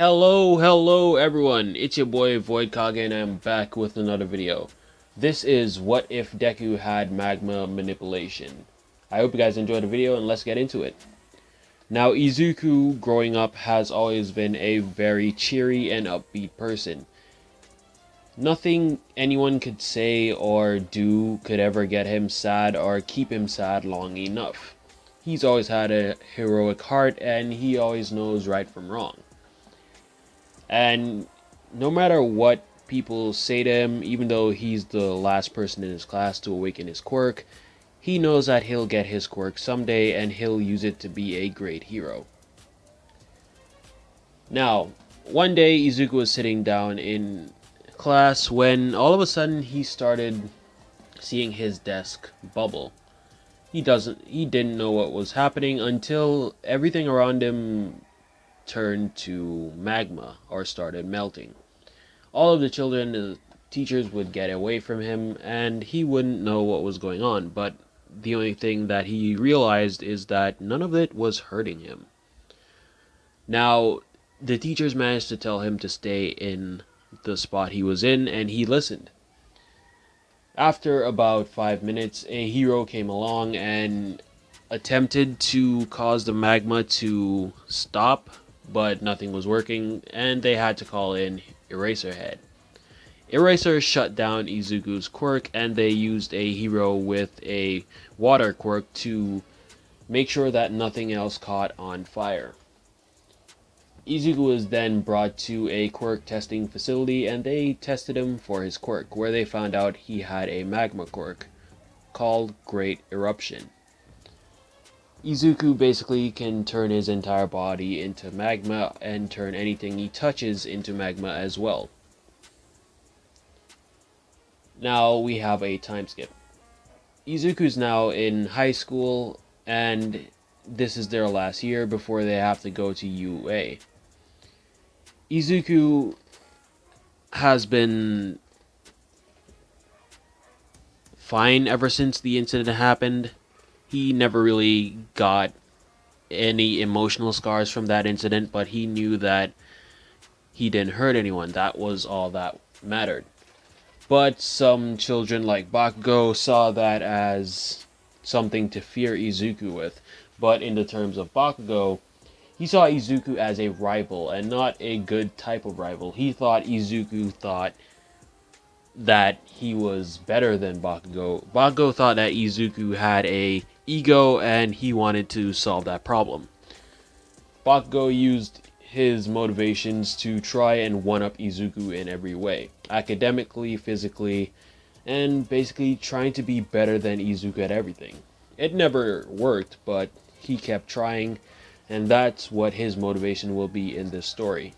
Hello everyone, it's your boy Void Kage and I'm back with another video. This is what if Deku had magma manipulation. I hope you guys enjoyed the video and let's get into it. Now Izuku growing up has always been a very cheery and upbeat person. Nothing anyone could say or do could ever get him sad or keep him sad long enough. He's always had a heroic heart and he always knows right from wrong. And no matter what people say to him, even though he's the last person in his class to awaken his quirk, he knows that he'll get his quirk someday and he'll use it to be a great hero. Now, one day Izuku was sitting down in class when all of a sudden he started seeing his desk bubble. He didn't know what was happening until everything around him turned to magma or started melting. All of the children and the teachers would get away from him and he wouldn't know what was going on, but the only thing that he realized is that none of it was hurting him. Now, the teachers managed to tell him to stay in the spot he was in and he listened. After about 5 minutes, a hero came along and attempted to cause the magma to stop, but nothing was working and they had to call in Eraserhead. Eraser shut down Izuku's quirk and they used a hero with a water quirk to make sure that nothing else caught on fire. Izuku was then brought to a quirk testing facility and they tested him for his quirk, where they found out he had a magma quirk called Great Eruption. Izuku basically can turn his entire body into magma and turn anything he touches into magma as well. Now we have a time skip. Izuku's now in high school and this is their last year before they have to go to UA. Izuku has been fine ever since the incident happened. He never really got any emotional scars from that incident, but he knew that he didn't hurt anyone. That was all that mattered. But some children like Bakugo saw that as something to fear Izuku with. But in the terms of Bakugo, he saw Izuku as a rival and not a good type of rival. He thought Izuku thought that he was better than Bakugo. Bakugo thought that Izuku had a ego and he wanted to solve that problem. Bakugo used his motivations to try and one-up Izuku in every way. Academically, physically, and basically trying to be better than Izuku at everything. It never worked, but he kept trying, and that's what his motivation will be in this story.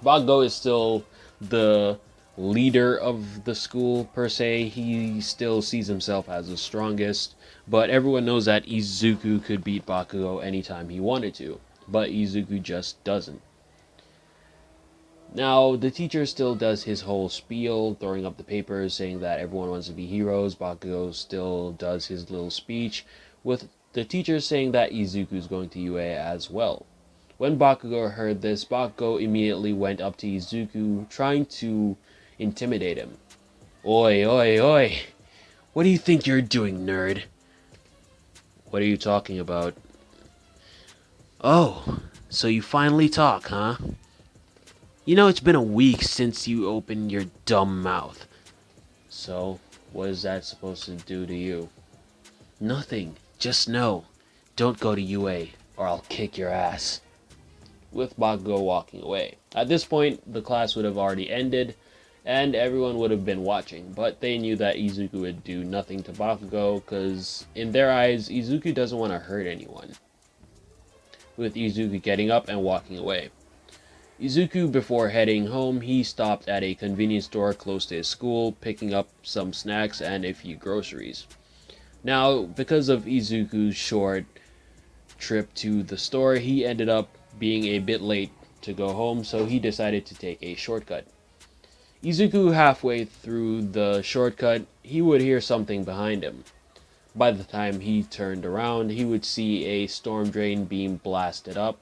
Bakugo is still the leader of the school per se. He still sees himself as the strongest, but everyone knows that Izuku could beat Bakugo anytime he wanted to, but Izuku just doesn't. Now, the teacher still does his whole spiel, throwing up the papers, saying that everyone wants to be heroes. Bakugo still does his little speech, with the teacher saying that Izuku's going to UA as well. When Bakugo heard this, Bakugo immediately went up to Izuku, trying to intimidate him. Oi, oi, oi! What do you think you're doing, nerd? What are you talking about? Oh, so you finally talk, huh? You know, it's been a week since you opened your dumb mouth. So, what is that supposed to do to you? Nothing. Just know, don't go to UA, or I'll kick your ass. With Bakugo walking away. At this point, the class would have already ended, and everyone would have been watching, but they knew that Izuku would do nothing to Bakugo, because in their eyes, Izuku doesn't want to hurt anyone. With Izuku getting up and walking away. Izuku, before heading home, he stopped at a convenience store close to his school, picking up some snacks and a few groceries. Now, because of Izuku's short trip to the store, he ended up being a bit late to go home, so he decided to take a shortcut. Izuku, halfway through the shortcut, he would hear something behind him. By the time he turned around, he would see a storm drain being blasted up,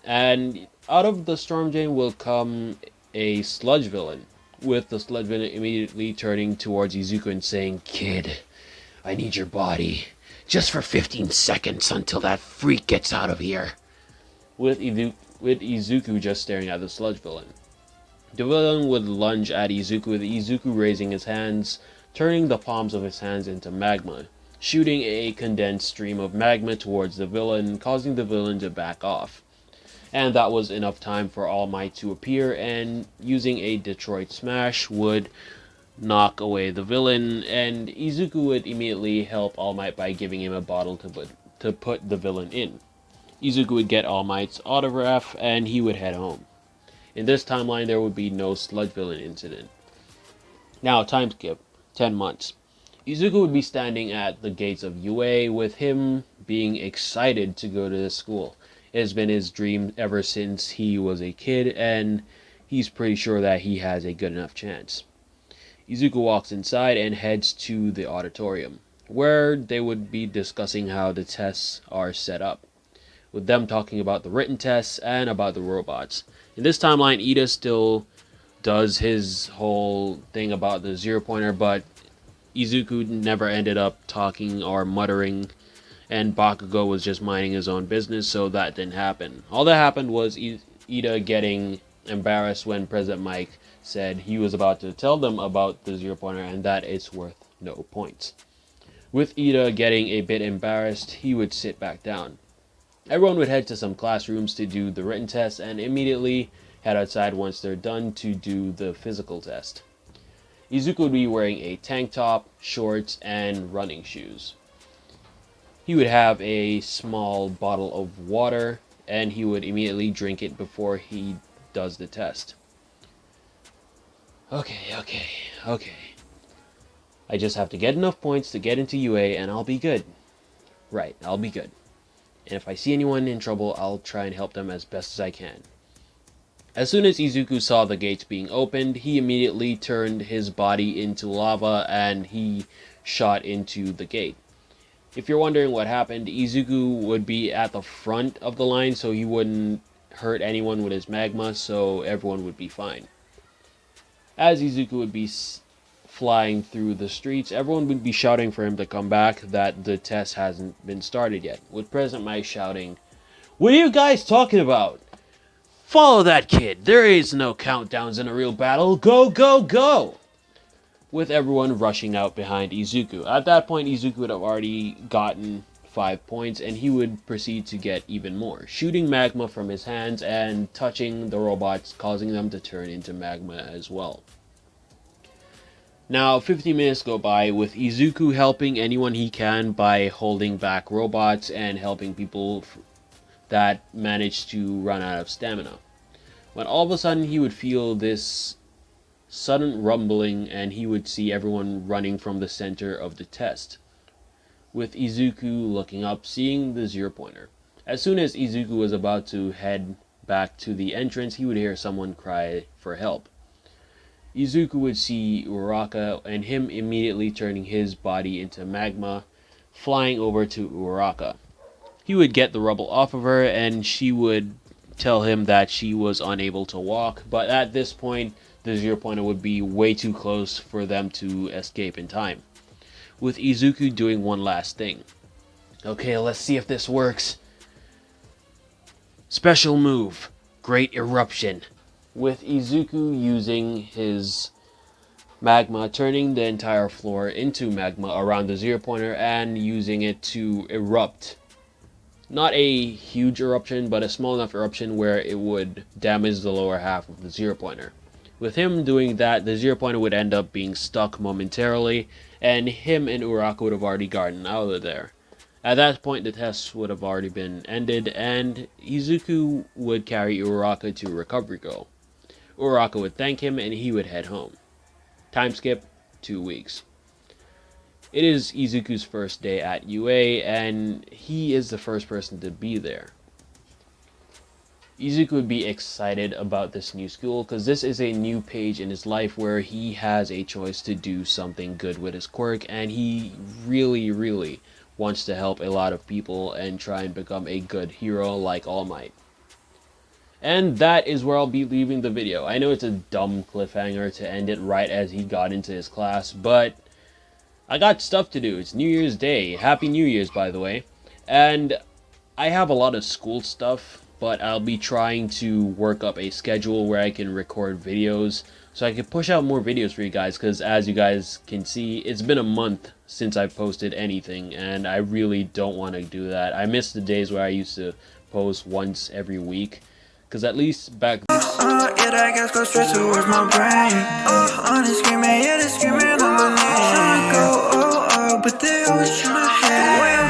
And out of the storm drain will come a sludge villain, with the sludge villain immediately turning towards Izuku and saying, "Kid, I need your body. Just for 15 seconds until that freak gets out of here." With Izuku just staring at the sludge villain. The villain would lunge at Izuku, with Izuku raising his hands, turning the palms of his hands into magma, shooting a condensed stream of magma towards the villain, causing the villain to back off. And that was enough time for All Might to appear, and using a Detroit Smash would knock away the villain, and Izuku would immediately help All Might by giving him a bottle to put the villain in. Izuku would get All Might's autograph, and he would head home. In this timeline, there would be no sludge villain incident. Now, time skip, 10 months. Izuku would be standing at the gates of UA, with him being excited to go to the school. It has been his dream ever since he was a kid, and he's pretty sure that he has a good enough chance. Izuku walks inside and heads to the auditorium, where they would be discussing how the tests are set up, with them talking about the written tests and about the robots. In this timeline, Ida still does his whole thing about the zero-pointer, but Izuku never ended up talking or muttering, and Bakugo was just minding his own business, so that didn't happen. All that happened was Ida getting embarrassed when President Mike said he was about to tell them about the zero-pointer and that it's worth no points. With Ida getting a bit embarrassed, he would sit back down. Everyone would head to some classrooms to do the written test and immediately head outside once they're done to do the physical test. Izuku would be wearing a tank top, shorts, and running shoes. He would have a small bottle of water, and he would immediately drink it before he does the test. Okay. I just have to get enough points to get into UA, and I'll be good. Right, I'll be good. And if I see anyone in trouble, I'll try and help them as best as I can. As soon as Izuku saw the gates being opened, he immediately turned his body into lava, and he shot into the gate. If you're wondering what happened, Izuku would be at the front of the line so he wouldn't hurt anyone with his magma, so everyone would be fine. As Izuku would be flying through the streets, everyone would be shouting for him to come back, that the test hasn't been started yet, with President Mike shouting, "What are you guys talking about? Follow that kid. There is no countdowns in a real battle. Go, go, go!" With everyone rushing out behind Izuku. At that point, Izuku would have already gotten 5 points, and he would proceed to get even more, shooting magma from his hands and touching the robots, causing them to turn into magma as well. Now, 15 minutes go by, with Izuku helping anyone he can by holding back robots and helping people that manage to run out of stamina. When all of a sudden he would feel this sudden rumbling, and he would see everyone running from the center of the test, with Izuku looking up, seeing the zero-pointer. As soon as Izuku was about to head back to the entrance, he would hear someone cry for help. Izuku would see Uraraka, and him immediately turning his body into magma, flying over to Uraraka. He would get the rubble off of her, and she would tell him that she was unable to walk, but at this point, the zero-pointer would be way too close for them to escape in time, with Izuku doing one last thing. Okay, let's see if this works. Special move, Great Eruption, with Izuku using his magma, turning the entire floor into magma around the zero-pointer and using it to erupt. Not a huge eruption, but a small enough eruption where it would damage the lower half of the zero-pointer. With him doing that, the zero-pointer would end up being stuck momentarily, and him and Uraraka would have already gotten out of there. At that point, the test would have already been ended, and Izuku would carry Uraraka to Recovery Girl. Uraraka would thank him, and he would head home. Time skip, 2 weeks. It is Izuku's first day at UA, and he is the first person to be there. Izuku would be excited about this new school because this is a new page in his life where he has a choice to do something good with his quirk, and he really wants to help a lot of people and try and become a good hero like All Might. And that is where I'll be leaving the video. I know it's a dumb cliffhanger to end it right as he got into his class, but I got stuff to do. It's New Year's Day. Happy New Year's, by the way. And I have a lot of school stuff, but I'll be trying to work up a schedule where I can record videos so I can push out more videos for you guys, because as you guys can see, it's been a month since I've posted anything, and I really don't want to do that. I miss the days where I used to post once every week, because at least back yeah, that gas go straight towards my brain. On the screaming, yeah, they screaming on my name. Tryna go, but they always tryna hate.